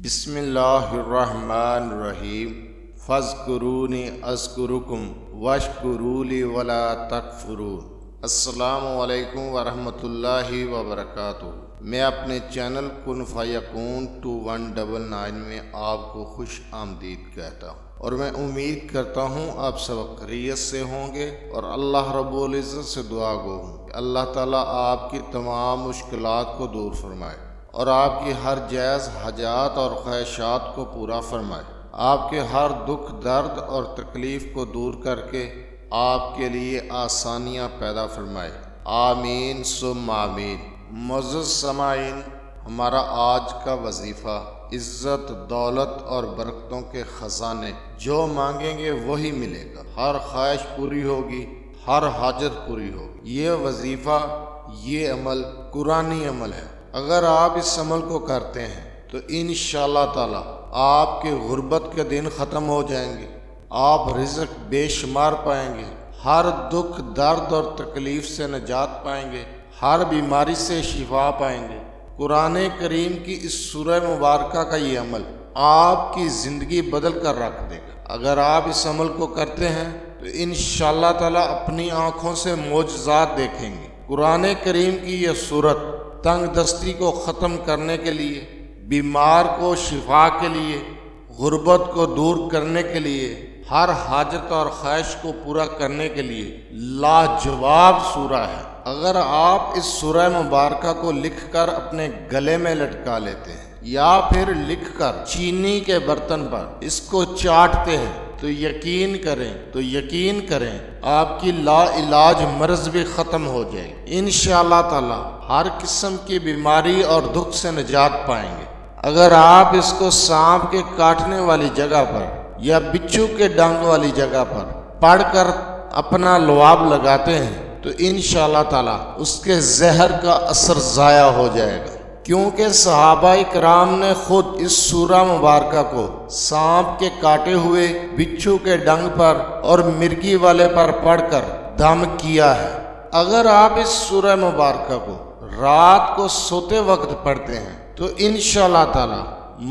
بسم اللہ الرحمن الرحیم فاذکرونی اذکرکم واشکروا لی ولا تکفرون۔ السلام علیکم ورحمۃ اللہ وبرکاتہ۔ میں اپنے چینل کن فیکون 2199 میں آپ کو خوش آمدید کہتا ہوں، اور میں امید کرتا ہوں آپ سب خیریت سے ہوں گے، اور اللہ رب العزت سے دعا گو ہوں کہ اللہ تعالیٰ آپ کی تمام مشکلات کو دور فرمائے اور آپ کی ہر جائز حاجات اور خواہشات کو پورا فرمائے، آپ کے ہر دکھ درد اور تکلیف کو دور کر کے آپ کے لیے آسانیاں پیدا فرمائے، آمین ثم آمین۔ معزز سامعین، ہمارا آج کا وظیفہ عزت، دولت اور برکتوں کے خزانے، جو مانگیں گے وہی ملے گا، ہر خواہش پوری ہوگی، ہر حاجت پوری ہوگی۔ یہ وظیفہ، یہ عمل قرآنی عمل ہے۔ اگر آپ اس عمل کو کرتے ہیں تو انشاءاللہ تعالی آپ کے غربت کے دن ختم ہو جائیں گے، آپ رزق بے شمار پائیں گے، ہر دکھ درد اور تکلیف سے نجات پائیں گے، ہر بیماری سے شفا پائیں گے۔ قرآن کریم کی اس سورہ مبارکہ کا یہ عمل آپ کی زندگی بدل کر رکھ دے گا۔ اگر آپ اس عمل کو کرتے ہیں تو انشاءاللہ تعالی اپنی آنکھوں سے معجزات دیکھیں گے۔ قرآن کریم کی یہ سورت تنگ دستی کو ختم کرنے کے لیے، بیمار کو شفا کے لیے، غربت کو دور کرنے کے لیے، ہر حاجت اور خواہش کو پورا کرنے کے لیے لاجواب سورہ ہے۔ اگر آپ اس سورہ مبارکہ کو لکھ کر اپنے گلے میں لٹکا لیتے ہیں یا پھر لکھ کر چینی کے برتن پر اس کو چاٹتے ہیں تو یقین کریں آپ کی لا علاج مرض بھی ختم ہو جائے گی۔ انشاءاللہ تعالی ہر قسم کی بیماری اور دکھ سے نجات پائیں گے۔ اگر آپ اس کو سانپ کے کاٹنے والی جگہ پر یا بچھو کے ڈنگ والی جگہ پر پڑھ کر اپنا لعاب لگاتے ہیں تو انشاءاللہ تعالی اس کے زہر کا اثر ضائع ہو جائے گا، کیونکہ صحابہ کرام نے خود اس سورہ مبارکہ کو سانپ کے کاٹے ہوئے، بچھو کے ڈنگ پر اور مرگی والے پر پڑھ کر دم کیا ہے۔ اگر آپ اس سورہ مبارکہ کو رات کو سوتے وقت پڑھتے ہیں تو انشاءاللہ تعالی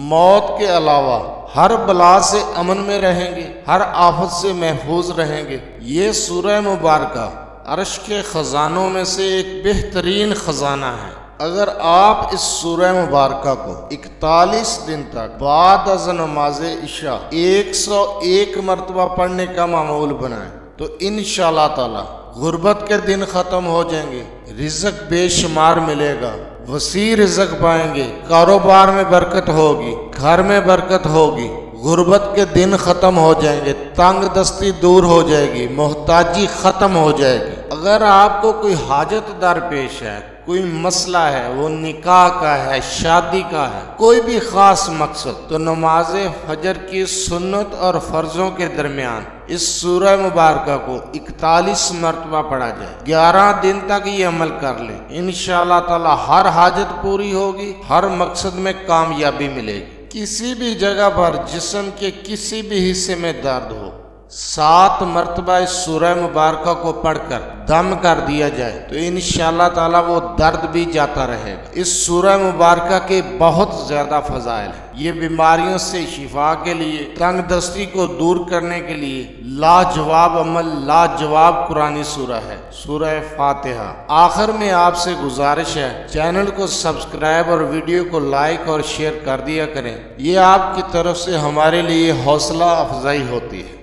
موت کے علاوہ ہر بلا سے امن میں رہیں گے، ہر آفت سے محفوظ رہیں گے۔ یہ سورہ مبارکہ عرش کے خزانوں میں سے ایک بہترین خزانہ ہے۔ اگر آپ اس سورہ مبارکہ کو 41 دن تک بعد از نماز عشاء 101 مرتبہ پڑھنے کا معمول بنائیں تو انشاءاللہ تعالی غربت کے دن ختم ہو جائیں گے، رزق بے شمار ملے گا، وسیع رزق پائیں گے، کاروبار میں برکت ہوگی، گھر میں برکت ہوگی، غربت کے دن ختم ہو جائیں گے، تنگ دستی دور ہو جائے گی، محتاجی ختم ہو جائے گی۔ اگر آپ کو کوئی حاجت درپیش ہے، کوئی مسئلہ ہے، وہ نکاح کا ہے، شادی کا ہے، کوئی بھی خاص مقصد، تو نماز فجر کی سنت اور فرضوں کے درمیان اس سورہ مبارکہ کو 41 مرتبہ پڑھا جائے، 11 دن تک یہ عمل کر لیں، انشاءاللہ تعالی ہر حاجت پوری ہوگی، ہر مقصد میں کامیابی ملے گی۔ کسی بھی جگہ پر جسم کے کسی بھی حصے میں درد ہو، 7 مرتبہ اس سورہ مبارکہ کو پڑھ کر دم کر دیا جائے تو انشاءاللہ تعالی وہ درد بھی جاتا رہے گا۔ اس سورہ مبارکہ کے بہت زیادہ فضائل ہیں۔ یہ بیماریوں سے شفا کے لیے، تنگ دستی کو دور کرنے کے لیے لاجواب عمل، لاجواب قرآنی سورہ ہے، سورہ فاتحہ۔ آخر میں آپ سے گزارش ہے، چینل کو سبسکرائب اور ویڈیو کو لائک اور شیئر کر دیا کریں، یہ آپ کی طرف سے ہمارے لیے حوصلہ افزائی ہوتی ہے۔